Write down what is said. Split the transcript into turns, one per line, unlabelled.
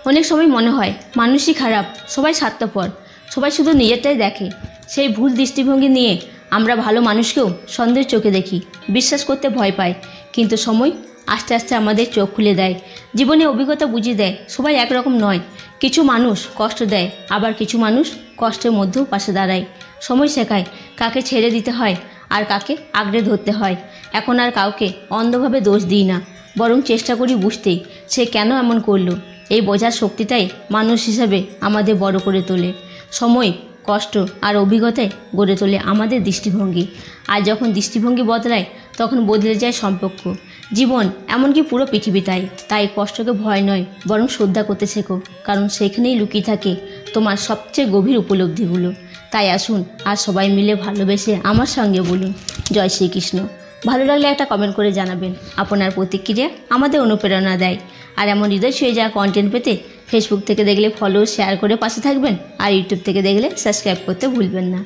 অনেক সময় মনে হয় মানুষই খারাপ, সবাই স্বার্থপর, সবাই শুধু নিজেরটাই দেখে। সেই ভুল দৃষ্টিভঙ্গি নিয়ে আমরা ভালো মানুষকেও সন্দেহের চোখে দেখি, বিশ্বাস করতে ভয় পাই। কিন্তু সময় আস্তে আস্তে আমাদের চোখ খুলে দেয়, জীবনে অভিজ্ঞতা বুঝিয়ে দেয় সবাই একরকম নয়। কিছু মানুষ কষ্ট দেয়, আবার কিছু মানুষ কষ্টের মধ্যেও পাশে দাঁড়ায়। সময় শেখায় কাকে ছেড়ে দিতে হয় আর কাকে আঁকড়ে ধরতে হয়। এখন আর কাউকে অন্ধভাবে দোষ দিই না, বরং চেষ্টা করি বুঝতে সে কেন এমন করলো। এই বোঝার শক্তিটাই মানুষ হিসাবে আমাদের বড় করে তোলে। সময়, কষ্ট আর অভিজ্ঞতায় গড়ে তোলে আমাদের দৃষ্টিভঙ্গি। আর যখন দৃষ্টিভঙ্গি বদলায় তখন বদলে যায় সম্পর্ক, জীবন, এমনকি পুরো পৃথিবীটাই। তাই কষ্টকে ভয় নয় বরং শ্রদ্ধা করতে শেখো, কারণ সেখানেই লুকিয়ে থাকে তোমার সবচেয়ে গভীর উপলব্ধিগুলো। তাই আসুন আর সবাই মিলে ভালোবেসে আমার সঙ্গে বলুন জয় শ্রীকৃষ্ণ। ভালো লাগলে একটা কমেন্ট করে জানাবেন। আপনার প্রতিক্রিয়া আমাদের অনুপ্রেরণা দেয়। আর এমন হৃদয় ছুঁয়ে যাওয়া কন্টেন্ট পেতে ফেসবুক থেকে দেখলে ফলো শেয়ার করে পাশে থাকবেন, আর ইউটিউব থেকে দেখলে সাবস্ক্রাইব করতে ভুলবেন না।